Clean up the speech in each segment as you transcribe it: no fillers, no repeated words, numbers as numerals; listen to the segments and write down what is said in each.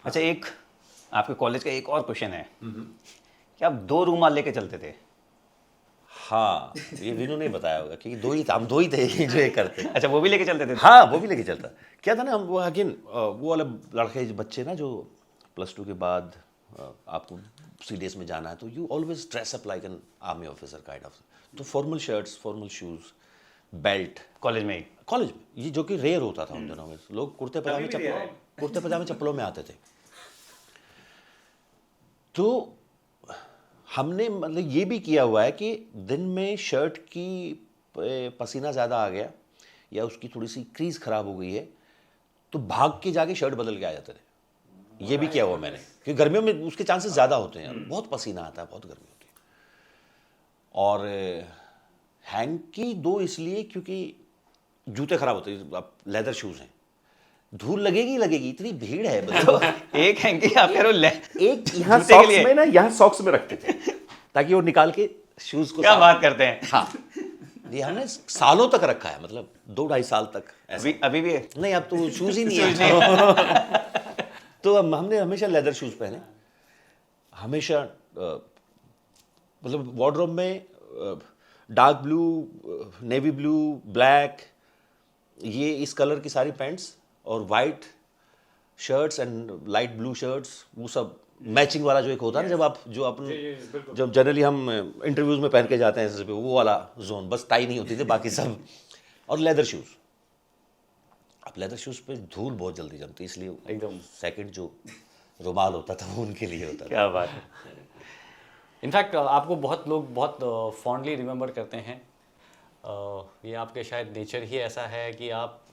अच्छा, एक आपके कॉलेज का एक और क्वेश्चन है कि आप 2 रूमाल लेके चलते थे। हाँ, ये विनू ने बताया होगा कि हम दो ही थे जो ये करते। अच्छा, वो भी लेके चलते थे? हाँ, वो भी लेके चलता। क्या था ना, हम वो अगेन वो वाला लड़के बच्चे ना जो +2 के बाद आपको सीडीएस में जाना है, तो you always dress up like an army officer kind of. तो formal shirts, formal shoes, belt. College में ही? कॉलेज में ये जो कि रेयर होता था उन दिनों में, लोग कुर्ते पजामे चप्पलों में आते थे। तो हमने मतलब ये भी किया हुआ है कि दिन में शर्ट की पसीना ज़्यादा आ गया या उसकी थोड़ी सी क्रीज खराब हो गई है, तो भाग के जाके शर्ट बदल के आ जाते थे। ये भी किया हुआ मैंने, क्योंकि गर्मियों में उसके चांसेस ज़्यादा होते हैं, बहुत पसीना आता है, बहुत गर्मी होती है। और हैंकी 2 इसलिए क्योंकि जूते खराब होते हैं, अब लेदर शूज़ हैं, धूल लगेगी, इतनी भीड़ है। तो एक हैंकी आप कह रहे हो एक यहाँ सॉक्स में ना, यहाँ सॉक्स में रखते थे ताकि वो निकाल के शूज को। क्या बात करते हैं? हाँ, ये हमने सालों तक रखा है, मतलब 2-2.5 साल तक। अभी भी है? नहीं, अब तो शूज ही नहीं है। तो हमने हमेशा लेदर शूज पहने, हमेशा मतलब वार्डरोब में dark blue, navy blue, black, ये इस कलर की सारी पैंट्स और white shirts and light blue shirts, वो सब मैचिंग वाला जो एक होता है ना, जब आप जो अपन जब जनरली हम इंटरव्यूज में पहन के जाते हैं SSB, वो वाला जोन, बस टाई नहीं होती थी, बाकी सब। और लेदर शूज। अब लेदर शूज पे धूल बहुत जल्दी जमती, इसलिए एकदम सेकंड जो रुमाल होता था वो उनके लिए होता था। क्या बात है। इनफैक्ट आपको बहुत लोग बहुत फॉन्डली रिमेंबर करते हैं। ये आपके शायद नेचर ही ऐसा है कि आप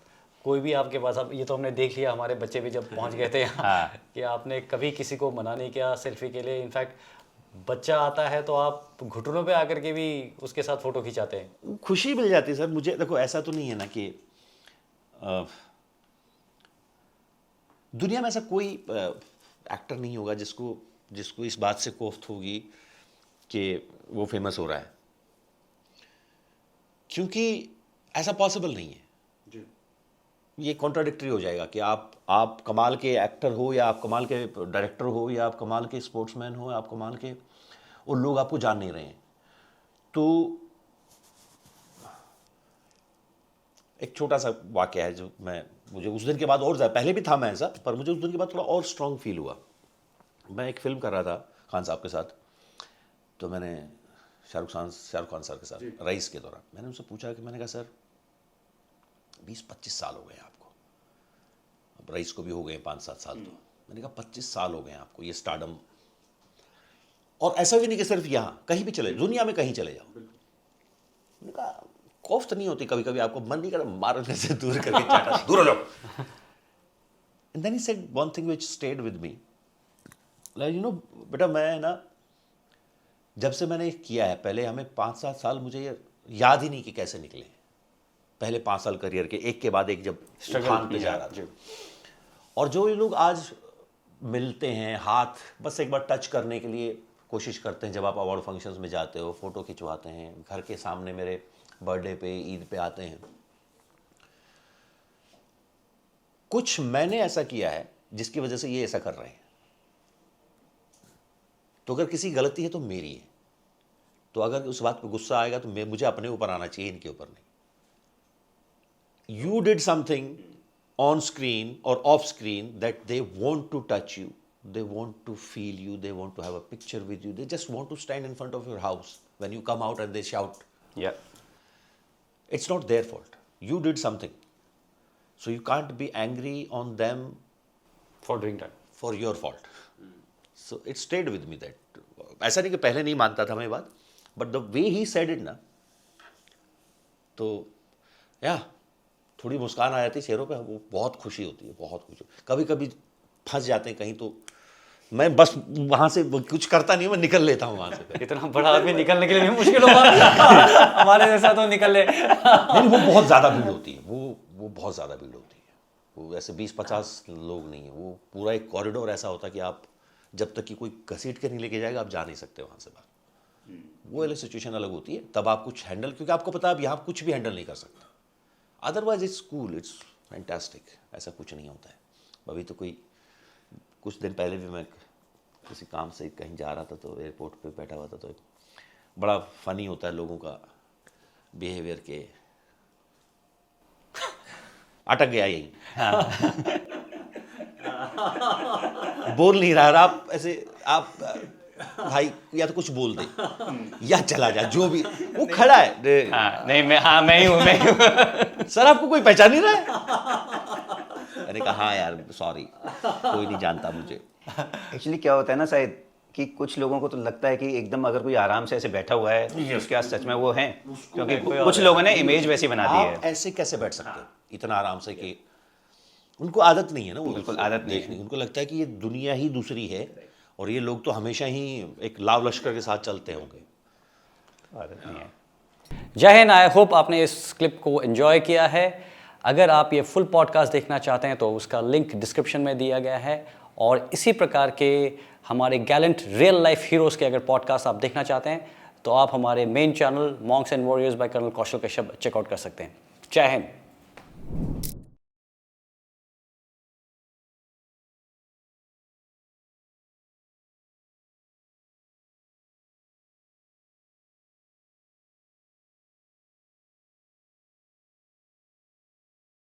कोई भी आपके पास, अब ये तो हमने देख लिया, हमारे बच्चे भी जब पहुंच गए थे यहाँ कि आपने कभी किसी को मना नहीं किया सेल्फी के लिए। इनफैक्ट बच्चा आता है तो आप घुटनों पे आकर के भी उसके साथ फ़ोटो खिंचाते हैं। खुशी मिल जाती है सर मुझे। देखो, ऐसा तो नहीं है ना कि दुनिया में ऐसा कोई एक्टर नहीं होगा जिसको इस बात से कोफ्त होगी कि वो फेमस हो रहा है, क्योंकि ऐसा पॉसिबल नहीं है। ये कॉन्ट्राडिक्टरी हो जाएगा कि आप कमाल के एक्टर हो, या आप कमाल के डायरेक्टर हो, या आप कमाल के स्पोर्ट्समैन हो, आप कमाल के, और लोग आपको जान नहीं रहे हैं। तो एक छोटा सा वाकया है जो मुझे उस दिन के बाद और ज़्यादा, पहले भी था मैं ऐसा, पर मुझे उस दिन के बाद थोड़ा और स्ट्रांग फील हुआ। मैं एक फिल्म कर रहा था खान साहब के साथ, तो मैंने शाहरुख खान सर के साथ रईस के दौरान मैंने उनसे पूछा कि, मैंने कहा सर 20-25 साल हो गए आपको, अब रईस को भी हो गए 5-7 साल, तो मैंने कहा 25 साल हो गए आपको ये स्टारडम, और ऐसा भी नहीं कि सिर्फ यहाँ, कहीं भी चले, दुनिया में कहीं चले जाओ। मैंने कहा कोफ्त नहीं होती, कभी कभी आपको मन नहीं करता मारने से दूर करके चाटा, दूर हो जाओ। And then he said one thing which stayed with me, like you know बेटा, मैं ना जब से मैंने किया है, पहले हमें 5-7 साल मुझे ये याद ही नहीं कि कैसे निकले, पहले 5 साल करियर के एक के बाद एक जब स्ट्रगल पे जा रहा था। और जो ये लोग आज मिलते हैं, हाथ बस एक बार टच करने के लिए कोशिश करते हैं, जब आप अवार्ड फंक्शंस में जाते हो, फोटो खिंचवाते हैं, घर के सामने मेरे बर्थडे पे, ईद पे आते हैं, कुछ मैंने ऐसा किया है जिसकी वजह से ये ऐसा कर रहे हैं। तो अगर किसी गलती है तो मेरी है, तो अगर उस बात पे गुस्सा आएगा तो मुझे अपने ऊपर आना चाहिए, इनके ऊपर नहीं। You did something on screen or off screen that they want to touch you, they want to feel you, they want to have a picture with you, they just want to stand in front of your house when you come out and they shout. Yeah. It's not their fault. You did something. So you can't be angry on them for doing that, for your fault. So it stayed with me that, ऐसा नहीं कि पहले नहीं मानता था मैं ये बात, but the way he said it ना, तो या थोड़ी मुस्कान आ जाती है चेहरों पे, वो बहुत खुशी होती है, बहुत खुशी। कभी कभी फंस जाते हैं कहीं, तो मैं बस वहाँ से कुछ करता नहीं हूँ, मैं निकल लेता हूँ वहाँ से। इतना बड़ा आदमी निकलने के लिए भी मुश्किल होगा। हमारे जैसा तो निकल ले। नहीं, वो बहुत ज़्यादा भीड़ होती है, वो बहुत ज़्यादा भीड़ होती है। वो ऐसे 20-50 लोग नहीं है, वो पूरा एक कॉरिडोर ऐसा होता है कि आप जब तक कि कोई घसीट के नहीं लेके जाएगा, आप जा नहीं सकते वहाँ से बाहर। वो वाली सिचुएशन अलग होती है, तब आप कुछ हैंडल, क्योंकि आपको पता है आप यहाँ कुछ भी हैंडल नहीं कर सकते। Otherwise it's cool, it's fantastic, ऐसा कुछ नहीं होता है। अभी तो कुछ दिन पहले भी मैं किसी काम से कहीं जा रहा था, तो एयरपोर्ट पे बैठा हुआ था, तो बड़ा फनी होता है लोगों का बिहेवियर के। अटक गया यहीं, बोल नहीं रहा, और आप ऐसे आप भाई या तो कुछ बोल दे या चला जा, जो भी, वो खड़ा है। हाँ नहीं मैं ही हूँ सर आपको कोई पहचान नहीं रहा है? मैंने कहा हाँ यार सॉरी, कोई नहीं जानता मुझे। एक्चुअली क्या होता है ना शायद कि कुछ लोगों को तो लगता है कि एकदम अगर कोई आराम से ऐसे बैठा हुआ है तो उसके पास सच में वो है, क्योंकि कुछ लोगों ने इमेज वैसी बना दी है। आप ऐसे कैसे बैठ सकते हैं इतना आराम से, कि उनको आदत नहीं है ना, वो बिल्कुल आदत नहीं देखने, उनको लगता है कि ये दुनिया ही दूसरी है और ये लोग तो हमेशा ही एक लाव लश्कर के साथ चलते होंगे। आदत नहीं है। जय हिंद। आई होप आपने इस क्लिप को एंजॉय किया है। अगर आप ये फुल पॉडकास्ट देखना चाहते हैं तो उसका लिंक डिस्क्रिप्शन में दिया गया है, और इसी प्रकार के हमारे गैलेंट रियल लाइफ हीरोज़ के अगर पॉडकास्ट आप देखना चाहते हैं तो आप हमारे main channel monks and warriors by colonel Kaushal Kashyap check out कर सकते हैं। जय हिंद।